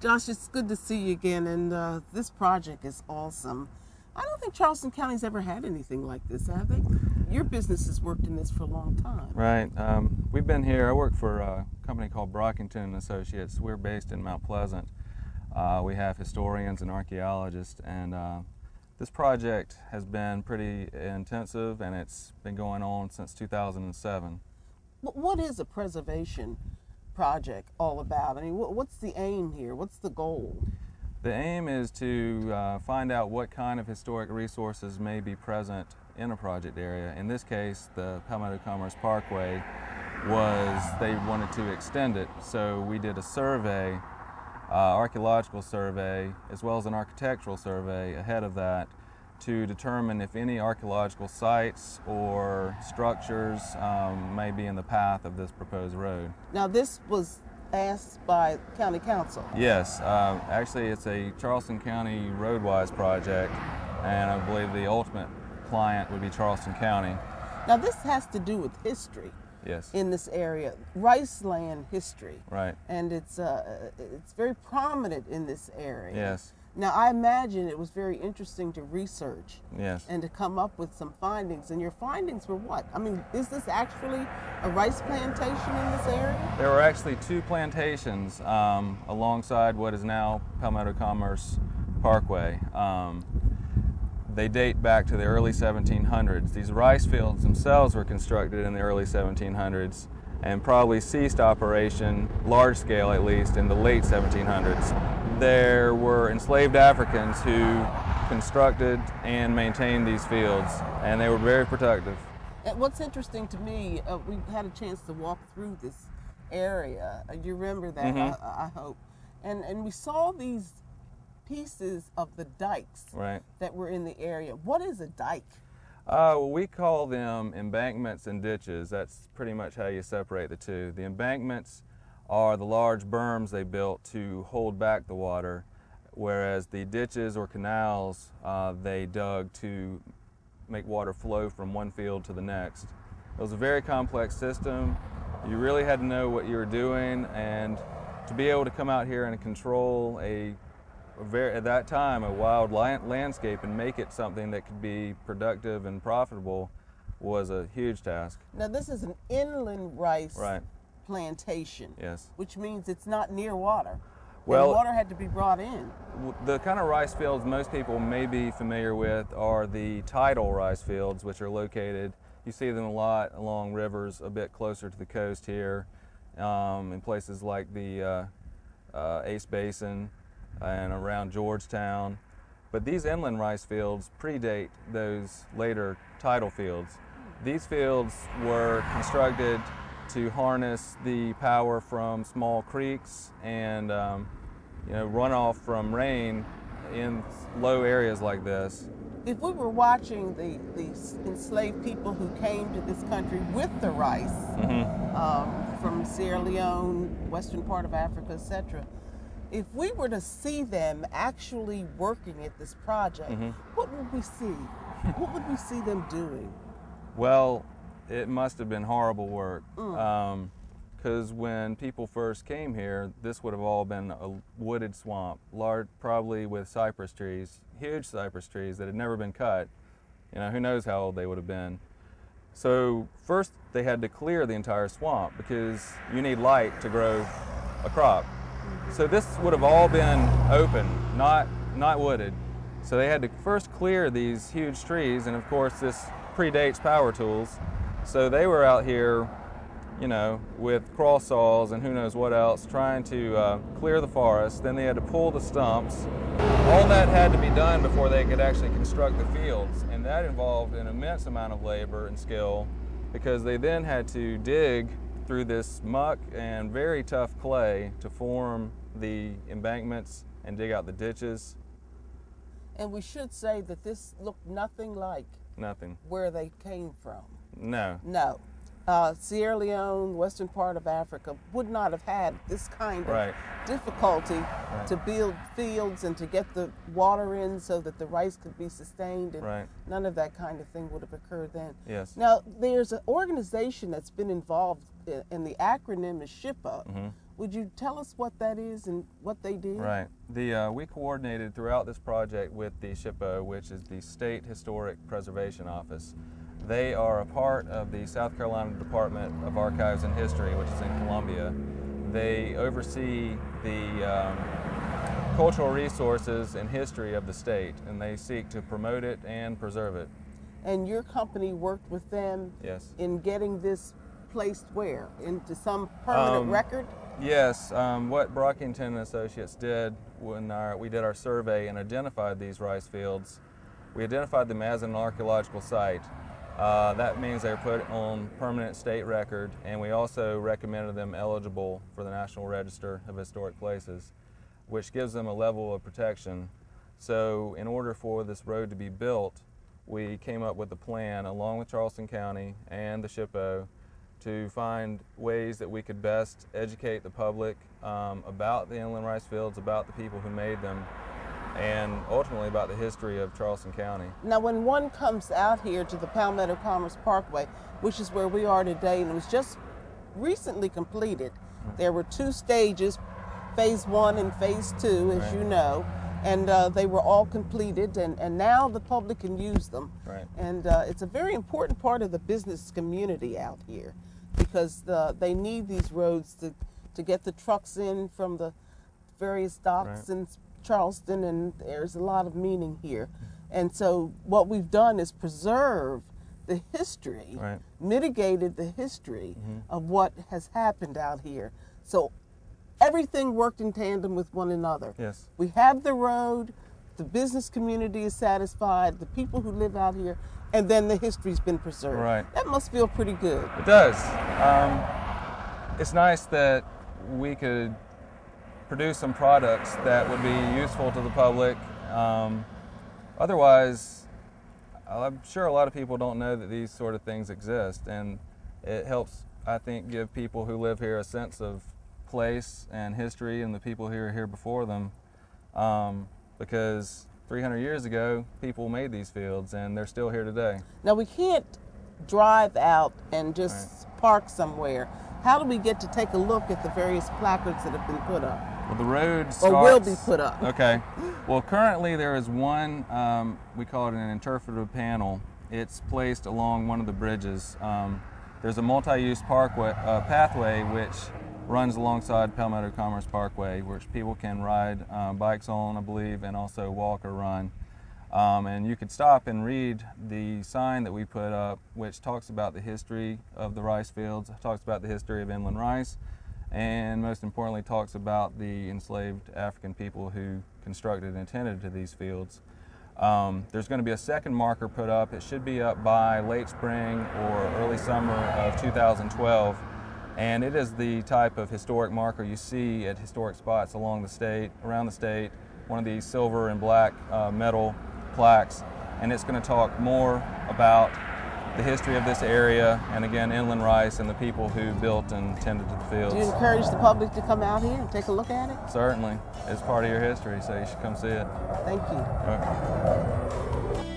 Josh, it's good to see you again, and this project is awesome. I don't think Charleston County's ever had anything like this, have they? Your business has worked in this for a long time. Right. We've been here. I work for a company called Brockington & Associates. We're based in Mount Pleasant. We have historians and archaeologists, and this project has been pretty intensive, and it's been going on since 2007. What is a preservation project all about? I mean, what's the aim here? What's the goal? The aim is to find out what kind of historic resources may be present in a project area. In this case, the Palmetto Commerce Parkway they wanted to extend it, so we did a survey, archaeological survey, as well as an architectural survey ahead of that to determine if any archaeological sites or structures may be in the path of this proposed road. Now, this was asked by County Council. Yes, actually it's a Charleston County RoadWise project, and I believe the ultimate client would be Charleston County. Now, this has to do with history. Yes. In this area, rice land history. Right. And it's very prominent in this area. Yes. Now, I imagine it was very interesting to research. Yes. And to come up with some findings. And your findings were what? I mean, is this actually a rice plantation in this area? There were actually two plantations alongside what is now Palmetto Commerce Parkway. They date back to the early 1700s. These rice fields themselves were constructed in the early 1700s and probably ceased operation, large scale at least, in the late 1700s. There were enslaved Africans who constructed and maintained these fields, and they were very productive. And what's interesting to me, we had a chance to walk through this area. You remember that, Mm-hmm. I hope. And we saw these pieces of the dikes Right. that were in the area. What is a dike? We call them embankments and ditches. That's pretty much how you separate the two. The embankments are the large berms they built to hold back the water, whereas the ditches or canals they dug to make water flow from one field to the next. It was a very complex system. You really had to know what you were doing, and to be able to come out here and control at that time, a wild landscape and make it something that could be productive and profitable was a huge task. Now, this is an inland rice Right. plantation. Yes. Which means it's not near water. Well, and water had to be brought in. The kind of rice fields most people may be familiar with are the tidal rice fields, which are located, you see them a lot along rivers a bit closer to the coast here, in places like the Ace Basin and around Georgetown. But these inland rice fields predate those later tidal fields. These fields were constructed to harness the power from small creeks and runoff from rain in low areas like this. If we were watching these enslaved people who came to this country with the rice, Mm-hmm. From Sierra Leone, western part of Africa, etc., if we were to see them actually working at this project, Mm-hmm. what would we see? What would we see them doing? Well, it must have been horrible work, because when people first came here, this would have all been a wooded swamp, large, probably with cypress trees, huge cypress trees that had never been cut. Who knows how old they would have been. So first they had to clear the entire swamp because you need light to grow a crop. So this would have all been open, not wooded. So they had to first clear these huge trees, and of course this predates power tools. So they were out here, with crawl saws and who knows what else, trying to clear the forest. Then they had to pull the stumps. All that had to be done before they could actually construct the fields, and that involved an immense amount of labor and skill, because they then had to dig through this muck and very tough clay to form the embankments and dig out the ditches. And we should say that this looked nothing like where they came from. No. No. Sierra Leone, western part of Africa, would not have had this kind of difficulty to build fields and to get the water in so that the rice could be sustained, and none of that kind of thing would have occurred then. Yes. Now, there's an organization that's been involved, and the acronym is SHIPA, Would you tell us what that is and what they did? Right. We coordinated throughout this project with the SHPO, which is the State Historic Preservation Office. They are a part of the South Carolina Department of Archives and History, which is in Columbia. They oversee the cultural resources and history of the state, and they seek to promote it and preserve it. And your company worked with them Yes. in getting this placed where? Into some permanent record? Yes. What Brockington and Associates did when we did our survey and identified these rice fields, we identified them as an archaeological site. That means they were put on permanent state record, and we also recommended them eligible for the National Register of Historic Places, which gives them a level of protection. So in order for this road to be built, we came up with a plan along with Charleston County and the SHPO to find ways that we could best educate the public about the inland rice fields, about the people who made them, and ultimately about the history of Charleston County. Now, when one comes out here to the Palmetto Commerce Parkway, which is where we are today, and it was just recently completed, there were 2 stages, phase 1 and phase 2, as you know, and they were all completed, and now the public can use them. Right. And it's a very important part of the business community out here, because they need these roads to get the trucks in from the various docks in Charleston, and there's a lot of meaning here. And so what we've done is preserve the history, mitigated the history of what has happened out here. So everything worked in tandem with one another. Yes. We have the road, the business community is satisfied, the people who live out here, and then the history's been preserved. Right. That must feel pretty good. It does. It's nice that we could produce some products that would be useful to the public. Otherwise, I'm sure a lot of people don't know that these sort of things exist, and it helps, I think, give people who live here a sense of place and history and the people who are here before them, because 300 years ago people made these fields and they're still here today. Now, we can't drive out and just park somewhere. How do we get to take a look at the various placards that have been put up? Well, the road starts, or will be put up. Okay. Well, currently there is one, we call it an interpretive panel. It's placed along one of the bridges. There's a multi-use pathway which runs alongside Palmetto Commerce Parkway, which people can ride bikes on, I believe, and also walk or run. And you could stop and read the sign that we put up, which talks about the history of the rice fields, talks about the history of inland rice, and most importantly talks about the enslaved African people who constructed and tended to these fields. There's going to be a second marker put up. It should be up by late spring or early summer of 2012. And it is the type of historic marker you see at historic spots along the state, around the state, one of these silver and black metal plaques. And it's going to talk more about the history of this area, and again, inland rice and the people who built and tended to the fields. Do you encourage the public to come out here and take a look at it? Certainly. It's part of your history, so you should come see it. Thank you. All right.